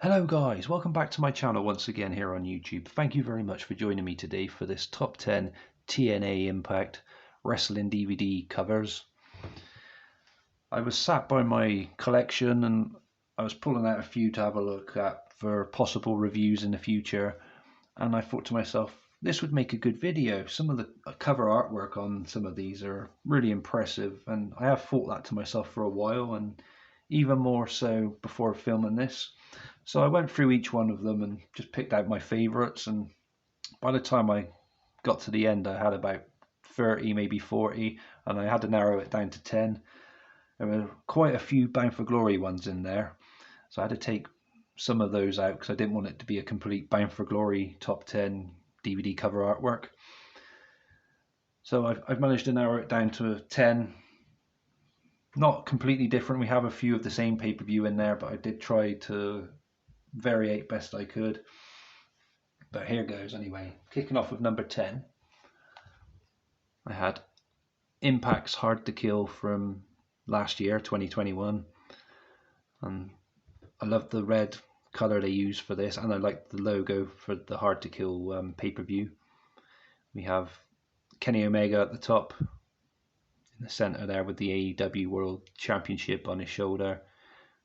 Hello guys, welcome back to my channel once again here on YouTube. Thank you very much for joining me today for this top 10 TNA Impact Wrestling DVD covers. I was sat by my collection and I was pulling out a few to have a look at for possible reviews in the future, and I thought to myself, this would make a good video. Some of the cover artwork on some of these are really impressive, and I have thought that to myself for a while, and even more so before filming this. So I went through each one of them and just picked out my favorites, and by the time I got to the end I had about 30, maybe 40, and I had to narrow it down to 10. There were quite a few Bound for Glory ones in there, so I had to take some of those out because I didn't want it to be a complete Bound for Glory top 10 DVD cover artwork. So I've managed to narrow it down to 10. Not completely different, we have a few of the same pay-per-view in there, but I did try to variate best I could. But here goes anyway. Kicking off with number 10, I had Impact's Hard to Kill from last year, 2021, and I love the red color they use for this, and I like the logo for the Hard to Kill pay-per-view. We have Kenny Omega at the top in the center there with the AEW World Championship on his shoulder.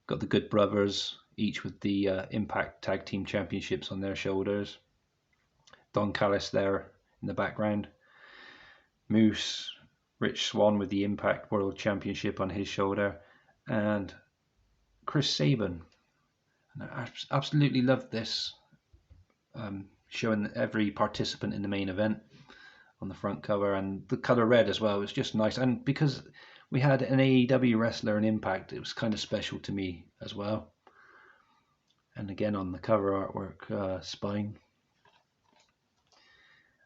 Got the Good Brothers, each with the Impact Tag Team Championships on their shoulders. Don Callis there in the background. Moose, Rich Swann with the Impact World Championship on his shoulder. And Chris Sabin. And I absolutely loved this, showing every participant in the main event on the front cover, and the color red as well was just nice. And because we had an AEW wrestler in Impact, it was kind of special to me as well. And again on the cover artwork, spine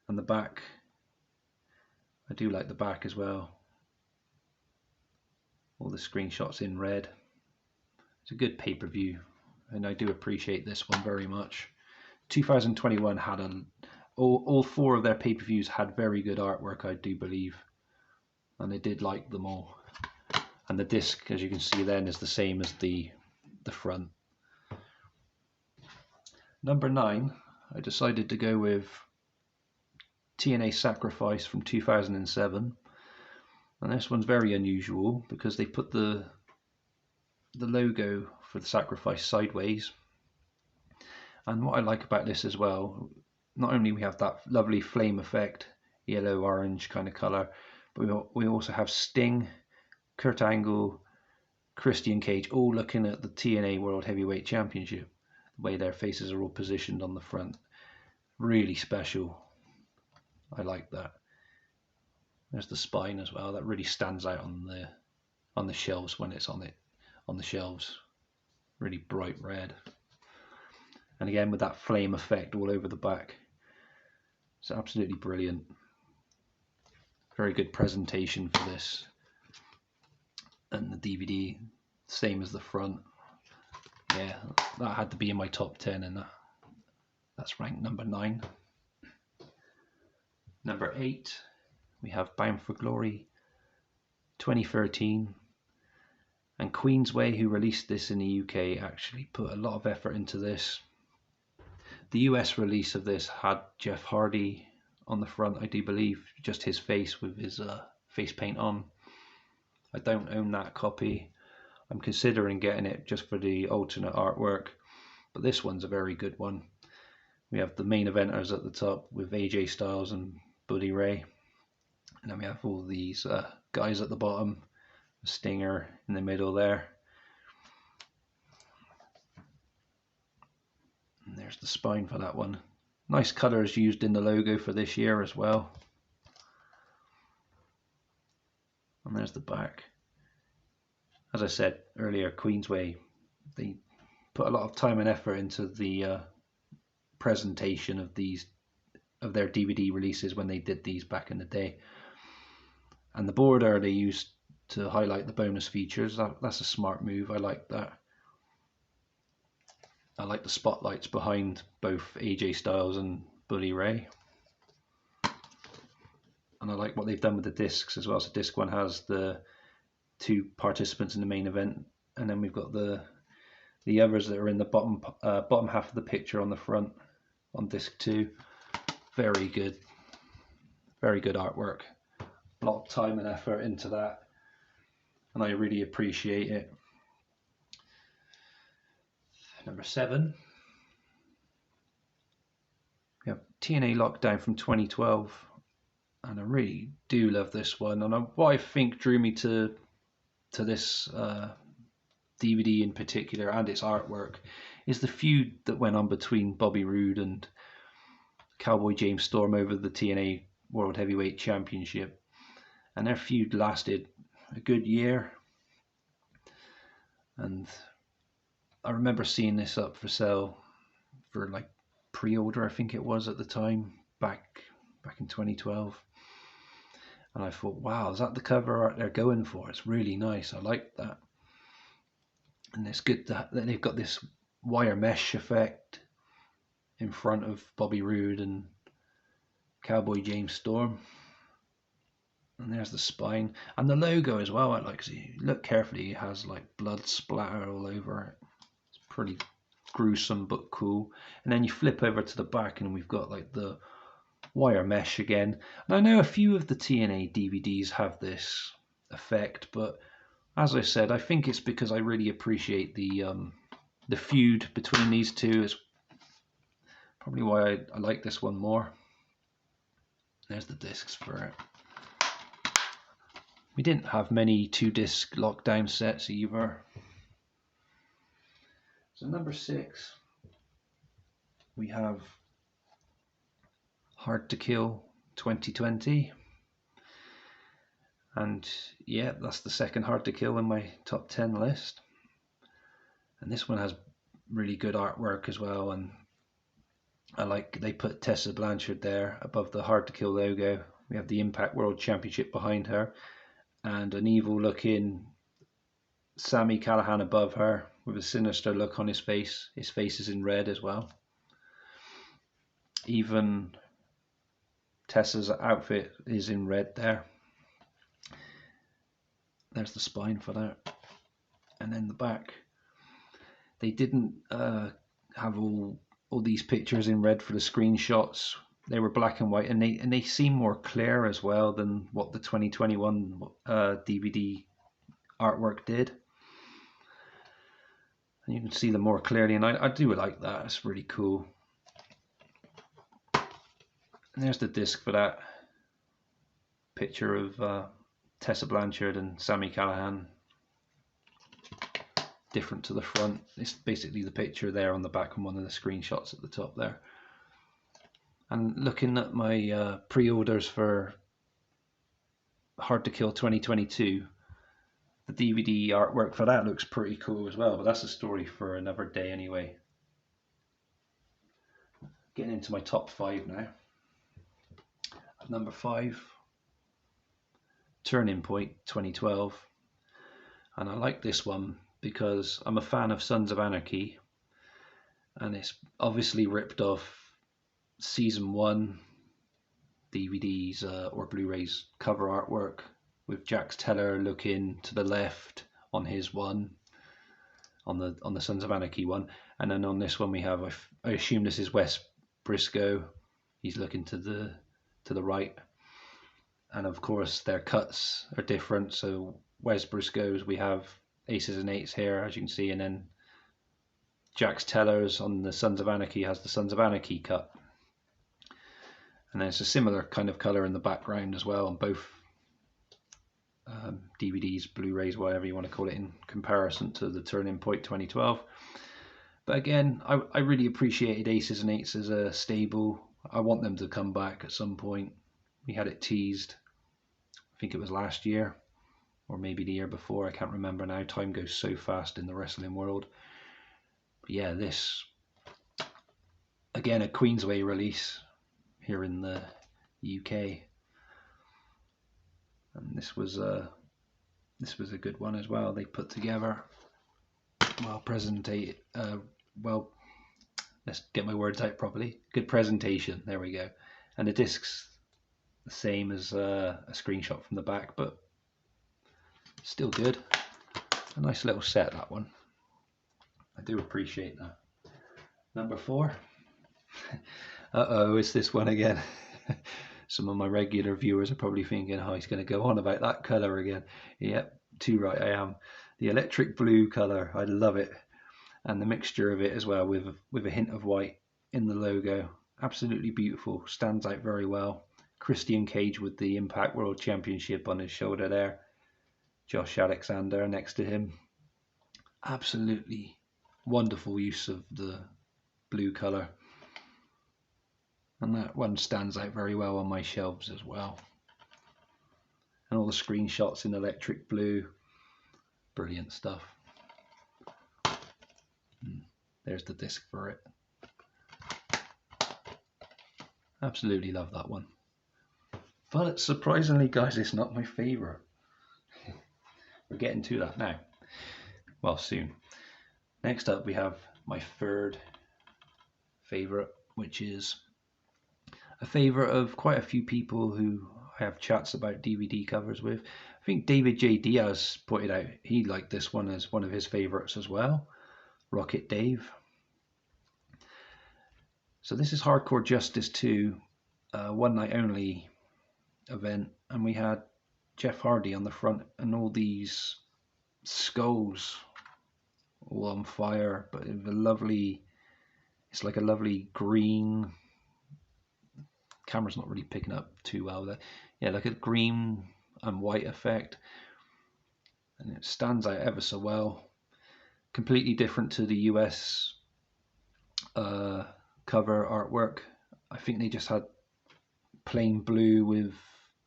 and the back, I do like the back as well. All the screenshots in red. It's a good pay-per-view, and I do appreciate this one very much. 2021 had all four of their pay-per-views had very good artwork, I do believe, and I did like them all. And the disc, as you can see then, is the same as the front. Number 9, I decided to go with TNA Sacrifice from 2007, and this one's very unusual because they put the logo for the Sacrifice sideways. And what I like about this as well, not only we have that lovely flame effect, yellow orange kind of color, but we also have Sting, Kurt Angle, Christian Cage all looking at the TNA World Heavyweight Championship. The way their faces are all positioned on the front, really special. I like that. There's the spine as well. That really stands out on the shelves when it's on the shelves. Really bright red. And again with that flame effect all over the back. It's absolutely brilliant. Very good presentation for this. And the DVD, same as the front. Yeah, that had to be in my top 10, and that's ranked number 9. Number 8, we have Bound for Glory 2013, and Queensway, who released this in the UK, actually put a lot of effort into this. The US release of this had Jeff Hardy on the front, I do believe, just his face with his face paint on. I don't own that copy. I'm considering getting it just for the alternate artwork, but this one's a very good one. We have the main eventers at the top with AJ Styles and Bully Ray, and then we have all these guys at the bottom, Stinger in the middle there, and there's the spine for that one. Nice colours used in the logo for this year as well, and there's the back. As I said earlier, Queensway, they put a lot of time and effort into the presentation of their DVD releases when they did these back in the day. And the border they used to highlight the bonus features, that's a smart move. I like that. I like the spotlights behind both AJ Styles and Bully Ray. And I like what they've done with the discs as well. So disc 1 has the 2 participants in the main event, and then we've got the the others that are in the bottom half of the picture on the front on disc 2. Very good artwork. A lot of time and effort into that, and I really appreciate it. Number 7, we have TNA Lockdown from 2012, and I really do love this one. And what I think drew me to this DVD in particular and its artwork is the feud that went on between Bobby Roode and Cowboy James Storm over the TNA World Heavyweight Championship, and their feud lasted a good year. And I remember seeing this up for sale for like pre-order, I think it was at the time, back in 2012. And I thought, wow, is that the cover art they're going for? It's really nice. I like that. And it's good that they've got this wire mesh effect in front of Bobby Roode and Cowboy James Storm. And there's the spine and the logo as well. I like, because you look carefully, it has like blood splatter all over it. It's pretty gruesome but cool. And then you flip over to the back and we've got like the wire mesh again. And I know a few of the TNA DVDs have this effect, but as I said, I think it's because I really appreciate the feud between these two. Is probably why I like this one more. There's the discs for it. We didn't have many 2-disc Lockdown sets either. So number 6, we have Hard to Kill 2020. And yeah, that's the second Hard to Kill in my top 10 list. And this one has really good artwork as well. And I like they put Tessa Blanchard there above the Hard to Kill logo. We have the Impact World Championship behind her, and an evil looking Sami Callihan above her with a sinister look on his face. His face is in red as well. Even Tessa's outfit is in red there. There's the spine for that. And then the back. They didn't have all these pictures in red for the screenshots. They were black and white, and they seem more clear as well than what the 2021 DVD artwork did. And you can see them more clearly, and I do like that. It's really cool. And there's the disc for that picture of Tessa Blanchard and Sami Callihan. Different to the front. It's basically the picture there on the back and one of the screenshots at the top there. And looking at my pre-orders for Hard to Kill 2022, the DVD artwork for that looks pretty cool as well, but that's a story for another day anyway. Getting into my top 5 now. At number 5, Turning Point 2012. And I like this one because I'm a fan of Sons of Anarchy, and it's obviously ripped off Season 1 DVDs or Blu-rays cover artwork, with Jax Teller looking to the left on his one, on the Sons of Anarchy one, and then on this one we have, I assume this is Wes Briscoe. He's looking to the right, and of course their cuts are different. So Wes Briscoe's, we have aces and eights here, as you can see, and then Jax Teller's on the Sons of Anarchy has the Sons of Anarchy cut. And then it's a similar kind of colour in the background as well on both DVDs, Blu-rays, whatever you want to call it, in comparison to the Turning Point 2012. But again, I really appreciated Aces and Eights as a stable. I want them to come back at some point. We had it teased, I think it was last year, or maybe the year before, I can't remember now. Time goes so fast in the wrestling world. But yeah, this, again, a Queensway release here in the UK, and this was a good one as well. They put together well, let's get my words out properly. Good presentation, there we go. And the disc's the same as a screenshot from the back, but still good. A nice little set, that one. I do appreciate that. Number 4. Uh-oh, it's this one again. Some of my regular viewers are probably thinking, oh, he's going to go on about that colour again. Yep, too right I am. The electric blue colour, I love it. And the mixture of it as well with a hint of white in the logo. Absolutely beautiful, stands out very well. Christian Cage with the Impact World Championship on his shoulder there. Josh Alexander next to him. Absolutely wonderful use of the blue colour. And that one stands out very well on my shelves as well. And all the screenshots in electric blue. Brilliant stuff. There's the disc for it. Absolutely love that one. But surprisingly, guys, it's not my favourite. We're getting to that now. Well, soon. Next up, we have my third favourite, which is a favourite of quite a few people who I have chats about DVD covers with. I think David J. Diaz pointed out he liked this one as one of his favourites as well. Rocket Dave. So this is Hardcore Justice 2, one night only event, and we had Jeff Hardy on the front and all these skulls all on fire, but it's like a lovely green. Camera's not really picking up too well there. Yeah, like a green and white effect, and it stands out ever so well. Completely different to the US cover artwork. I think they just had plain blue with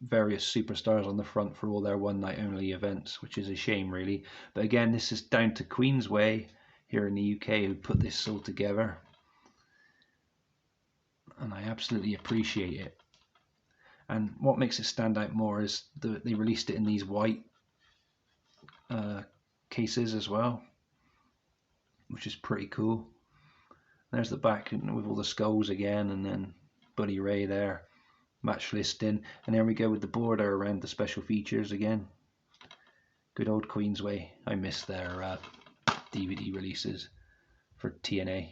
various superstars on the front for all their one night only events, which is a shame really. But again, this is down to Queensway here in the UK who put this all together, and I absolutely appreciate it. And what makes it stand out more is they released it in these white cases as well, which is pretty cool. There's the back with all the skulls again, and then Buddy Ray there, match listing, and there we go with the border around the special features again. Good old Queensway. I miss their DVD releases for TNA.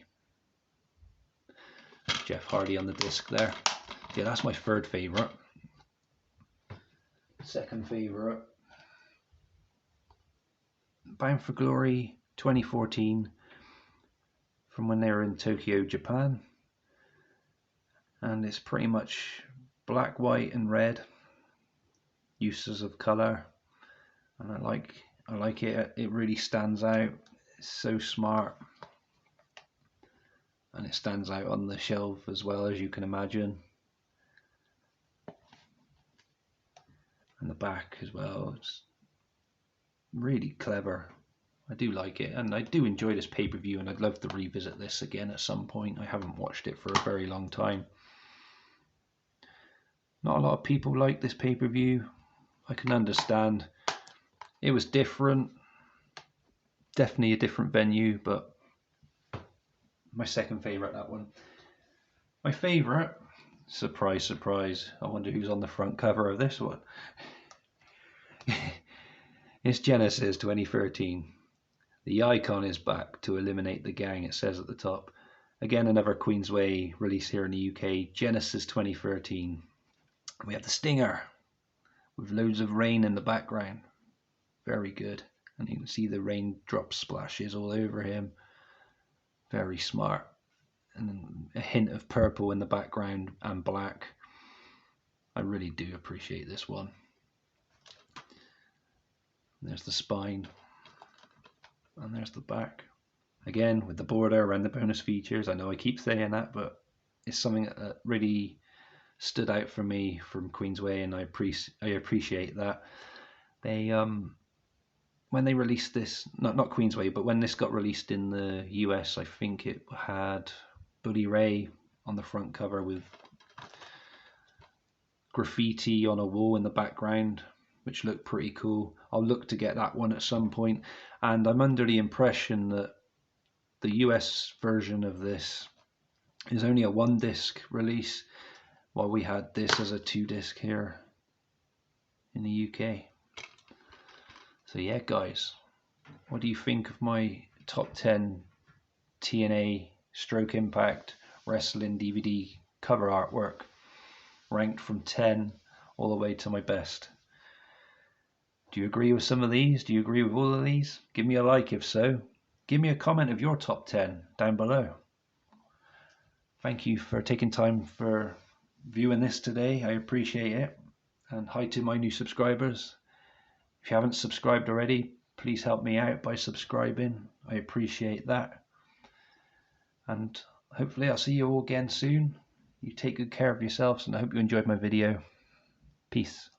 Jeff Hardy on the disc there. Yeah, that's my third favourite. Second favourite, Bound for Glory 2014, from when they were in Tokyo, Japan, and it's pretty much black, white and red uses of colour, and I like it. It really stands out. It's so smart, and it stands out on the shelf as well, as you can imagine. And the back as well, it's really clever. I do like it, and I do enjoy this pay-per-view, and I'd love to revisit this again at some point. I haven't watched it for a very long time. Not a lot of people like this pay-per-view. I can understand. It was different, definitely a different venue, but my second favourite, that one. My favourite, surprise, surprise, I wonder who's on the front cover of this one. It's Genesis 2013. The icon is back to eliminate the gang, it says at the top. Again, another Queensway release here in the UK, Genesis 2013. We have the Stinger with loads of rain in the background. Very good. And you can see the raindrop splashes all over him. Very smart. And then a hint of purple in the background and black. I really do appreciate this one. There's the spine. And there's the back. Again, with the border around the bonus features. I know I keep saying that, but it's something that really stood out for me from Queensway, and I appreciate that. They when they released this, not Queensway, but when this got released in the US, I think it had Buddy Ray on the front cover with graffiti on a wall in the background, which looked pretty cool. I'll look to get that one at some point, and I'm under the impression that the US version of this is only a 1-disc release, while we had this as a 2-disc here in the UK. So yeah, guys, what do you think of my top 10 TNA Stroke Impact Wrestling DVD cover artwork, ranked from 10 all the way to my best. Do you agree with some of these? Do you agree with all of these? Give me a like if so. Give me a comment of your top 10 down below. Thank you for taking time for viewing this today. I appreciate it. And hi to my new subscribers. If you haven't subscribed already, please help me out by subscribing. I appreciate that. And hopefully I'll see you all again soon. You take good care of yourselves, and I hope you enjoyed my video. Peace.